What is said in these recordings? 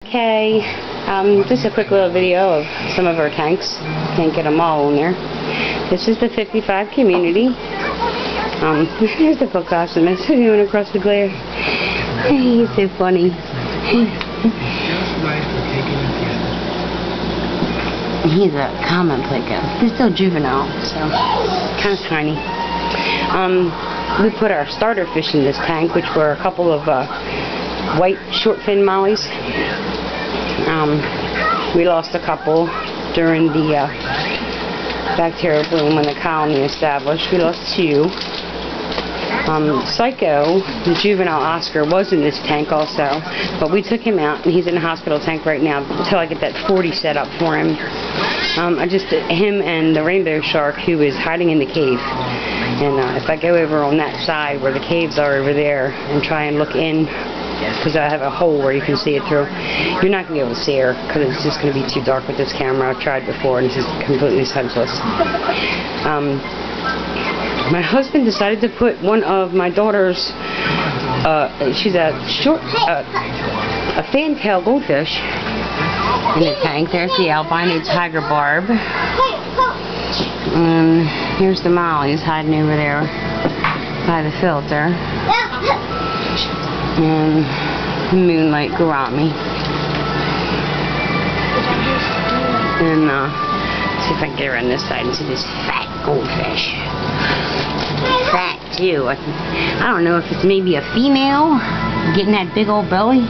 Okay, just a quick little video of some of our tanks. Can't get them all in there. This is the 55 community. There's the book optimist doing across the glare. He's so funny. He's a common plico. He's still juvenile, so kind of tiny. We put our starter fish in this tank, which were a couple of white short fin mollies. We lost a couple during the bacterial bloom when the colony established. We lost 2. Psycho, the juvenile Oscar, was in this tank also, but we took him out and he's in the hospital tank right now until I get that 40 set up for him. Him and the rainbow shark, who is hiding in the cave. And if I go over on that side where the caves are over there and try and look in, because I have a hole where you can see it through, you're not going to be able to see her because it's just going to be too dark with this camera. I've tried before and it's just completely senseless. My husband decided to put one of my daughter's, she's a fantail goldfish in the tank. There's the albino tiger barb. And here's the mollies hiding over there by the filter. And the moonlight gourami. And see if I can get around this side and see this fat goldfish. Fat too. I don't know if it's maybe a female getting that big old belly.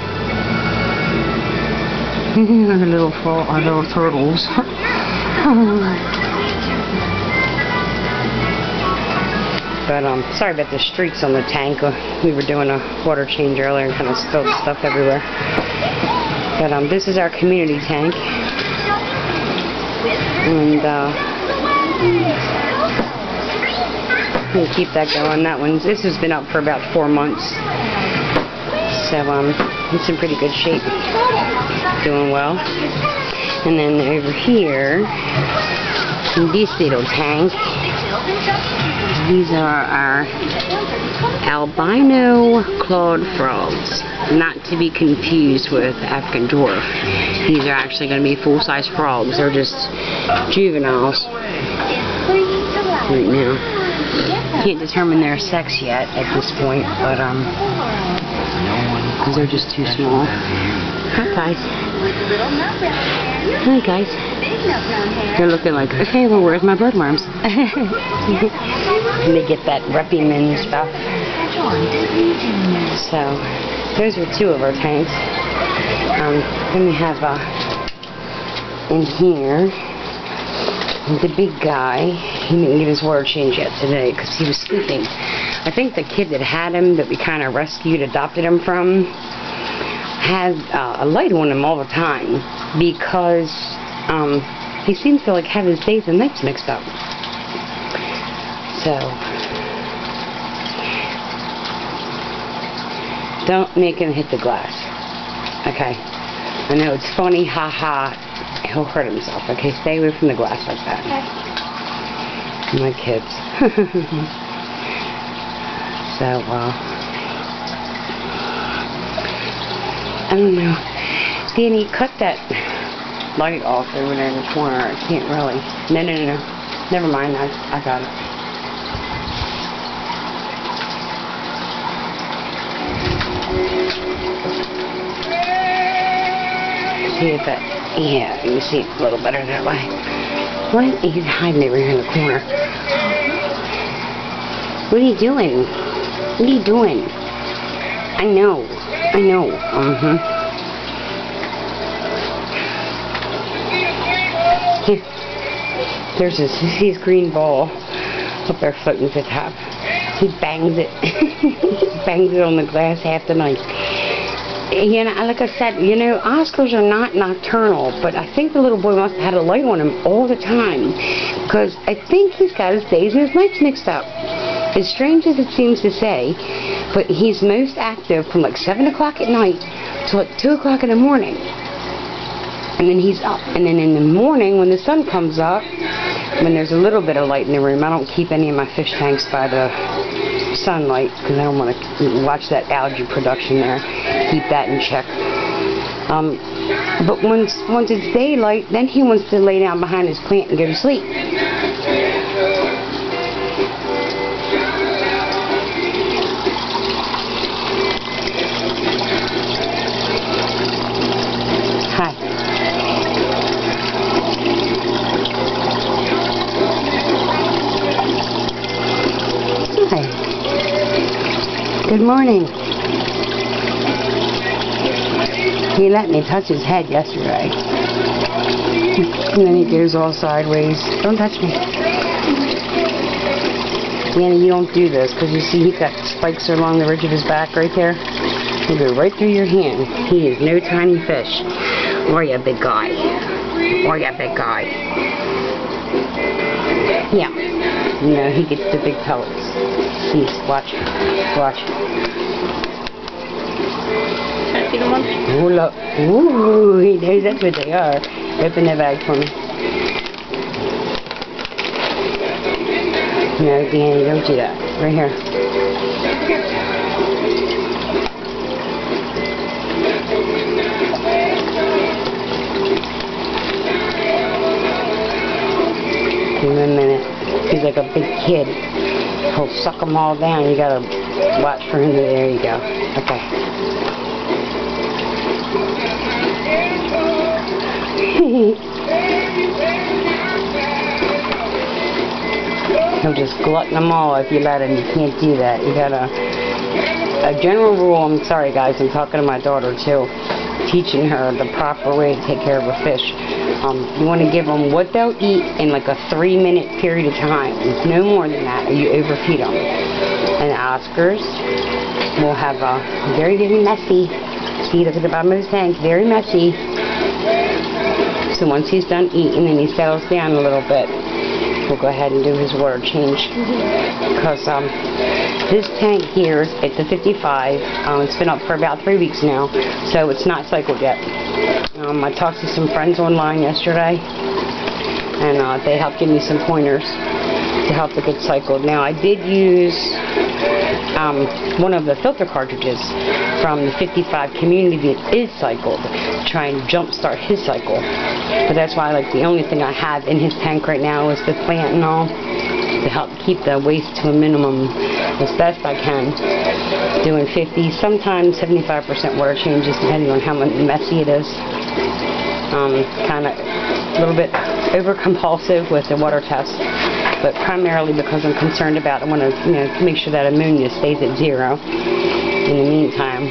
our little turtles. But sorry about the streaks on the tank. We were doing a water change earlier and kind of spilled stuff everywhere. But this is our community tank, and we'll keep that going. This has been up for about 4 months, so it's in pretty good shape, doing well. And then over here, in this little tank, these are our albino clawed frogs, not to be confused with African dwarf. These are actually going to be full-size frogs. They're just juveniles right now. Can't determine their sex yet at this point, but because they're just too small. Hi guys. Hi guys. They're looking like, okay, well, where's my bloodworms? And they get that Repiman stuff. So, those are 2 of our tanks. Then we have in here the big guy. He didn't get his water change yet today because he was sleeping. I think the kid that had him, that we kind of adopted him from, had a light on him all the time because he seems to have his days and nights mixed up. So don't make him hit the glass. Okay, I know it's funny, haha. He'll hurt himself. Okay, stay away from the glass like that. My kids. So I don't know. Danny, cut that light off over there in the corner. I can't really. No. Never mind. I got it. See if that. Yeah, you can see it a little better that way. What? He's hiding over here in the corner. What are you doing? What are you doing? I know. Here. There's his green ball up there floating at the top. He bangs it. He bangs it on the glass half the night. You know, like I said, Oscars are not nocturnal, but I think the little boy must have had a light on him all the time, because I think he's got his days and his nights mixed up. As strange as it seems to say, but he's most active from 7 o'clock at night to 2 o'clock in the morning. And then he's up. And then in the morning, when the sun comes up, when there's a little bit of light in the room, I don't keep any of my fish tanks by the sunlight because I don't want to watch that algae production there. Keep that in check. But once it's daylight, then he wants to lay down behind his plant and go to sleep. Hi. Hi. Good morning. He let me touch his head yesterday. And then he goes all sideways. Don't touch me. Danny, you don't do this, because you see he's got spikes along the ridge of his back right there. He'll go right through your hand. He is no tiny fish. Or you big guy. Or you big guy. Yeah. No, he gets the big pellets. See, watch. Watch. Can I see them one? Oh, look. Ooh, he knows that's what they are. Open the bag for me. No, Danny, don't do that. Right here. Give him a minute. He's like a big kid. He'll suck them all down. You gotta watch for him. There you go. Okay. He'll just glutton them all if you let him. You can't do that. You gotta... A general rule, I'm sorry guys, I'm talking to my daughter too, teaching her the proper way to take care of a fish. You want to give them what they'll eat in like a 3-minute period of time. No more than that, or you overfeed them. And Oscars will have a very, very messy, see, look at the bottom of his tank, very messy. So once he's done eating and he settles down a little bit, we'll go ahead and do his water change. Because this tank here, it's a 55. It's been up for about 3 weeks now, so it's not cycled yet. I talked to some friends online yesterday, and they helped give me some pointers to help it get cycled. Now, I did use one of the filter cartridges from the 55 community that is cycled to try and jumpstart his cycle. But that's why, like, the only thing I have in his tank right now is the plant and all, to help keep the waste to a minimum as best I can. Doing 50, sometimes 75% water changes, depending on how messy it is. Kind of a little bit over compulsive with the water test, but primarily because I'm concerned about, I want to, make sure that ammonia stays at 0 in the meantime.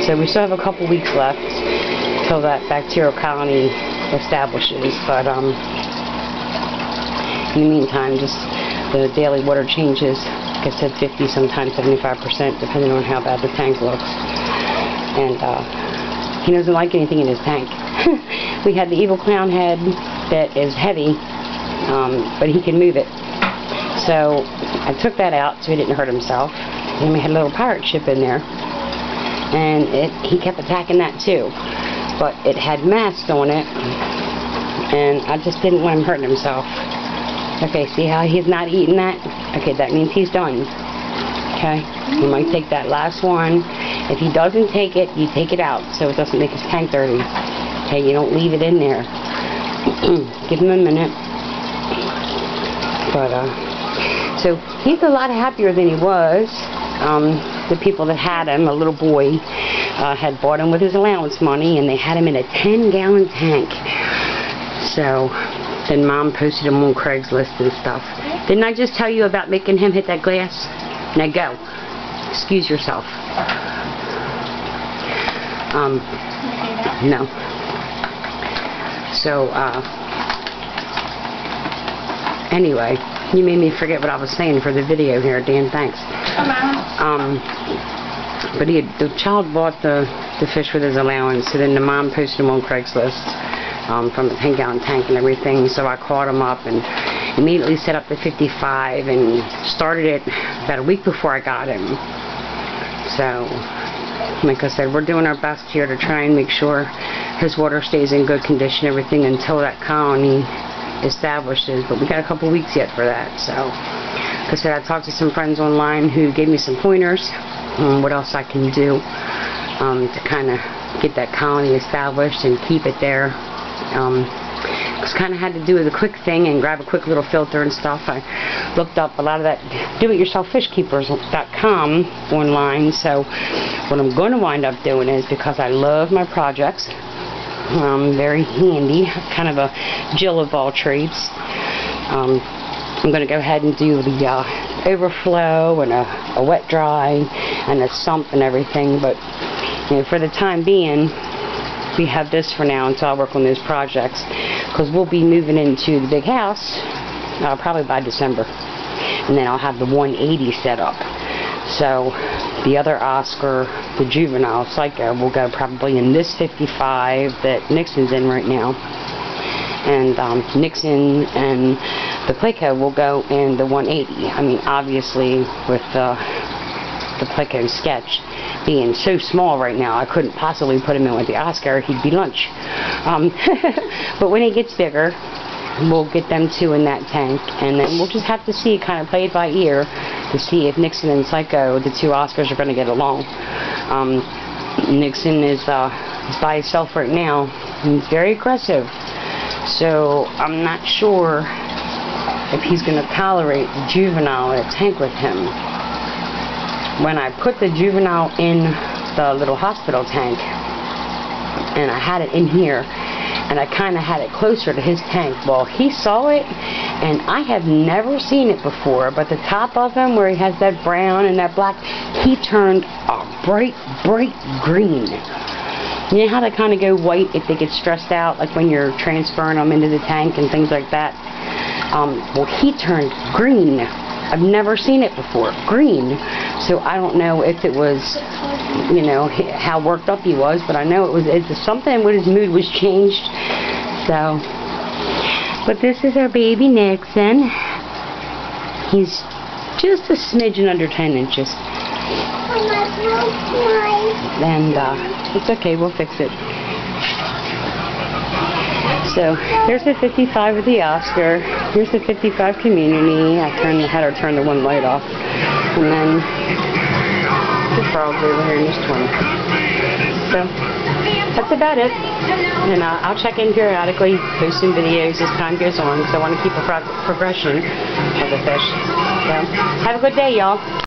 So we still have a couple weeks left till that bacterial colony establishes, but in the meantime, just the daily water changes. Like I said, 50, sometimes 75%, depending on how bad the tank looks. And he doesn't like anything in his tank. We had the evil clown head that is heavy, but he can move it. So I took that out so he didn't hurt himself. And we had a little pirate ship in there, and he kept attacking that too. But it had masks on it, and I just didn't want him hurting himself. Okay, see how he's not eating that? Okay, that means he's done. Okay, you might take that last one. If he doesn't take it, you take it out so it doesn't make his tank dirty. Okay, you don't leave it in there. Give him a minute. But, so he's a lot happier than he was. The people that had him, a little boy, had bought him with his allowance money, and they had him in a 10-gallon tank. So then Mom posted him on Craigslist and stuff. Didn't I just tell you about making him hit that glass? Now go. Excuse yourself. No. So, anyway, you made me forget what I was saying for the video here, Dan, thanks. But the child bought the fish with his allowance, so then the mom posted him on Craigslist from the 10-gallon tank and everything, so I called him up and immediately set up the 55 and started it about a week before I got him. So, like I said, we're doing our best here to try and make sure his water stays in good condition, everything, until that colony establishes, but we got a couple weeks yet for that. So, like I said, I talked to some friends online who gave me some pointers on what else I can do to kind of get that colony established and keep it there. Just kind of had to do the quick thing and grab a quick little filter and stuff. I looked up a lot of that doityourselffishkeepers.com online. So what I'm going to wind up doing is, because I love my projects, very handy, kind of a Jill of all trades, I'm going to go ahead and do the overflow and a wet dry and a sump and everything. But you know, for the time being, we have this for now until I work on those projects, because we'll be moving into the big house probably by December, and then I'll have the 180 set up. So the other Oscar, the juvenile Psycho, will go probably in this 55 that Nixon's in right now, and Nixon and the Pleco will go in the 180. I mean, obviously with the Pleco sketch being so small right now, I couldn't possibly put him in with the Oscar. He'd be lunch. But when he gets bigger, we'll get them two in that tank, and then we'll just have to see, kind of play it by ear, to see if Nixon and Psycho, the two Oscars, are going to get along. Nixon is by himself right now. He's very aggressive, so I'm not sure if he's going to tolerate the juvenile in a tank with him. When I put the juvenile in the little hospital tank, and I had it in here, and I kind of had it closer to his tank, well, he saw it, and I have never seen it before, but the top of him, where he has that brown and that black, he turned a bright, bright green. You know how they kind of go white if they get stressed out, like when you're transferring them into the tank and things like that? Well, he turned green. I've never seen it before, green. So I don't know if it was, you know, how worked up he was, but I know it's something with his mood was changed. So, but this is our baby Nixon. He's just a smidgen under 10 inches. And it's okay, we'll fix it. So here's the 55 of the Oscar. Here's the 55 Community. I had her turn the one light off. And then the frog's over here in this 20. So that's about it. And I'll check in periodically, post some videos as time goes on, because I want to keep a progression of the fish. So have a good day, y'all.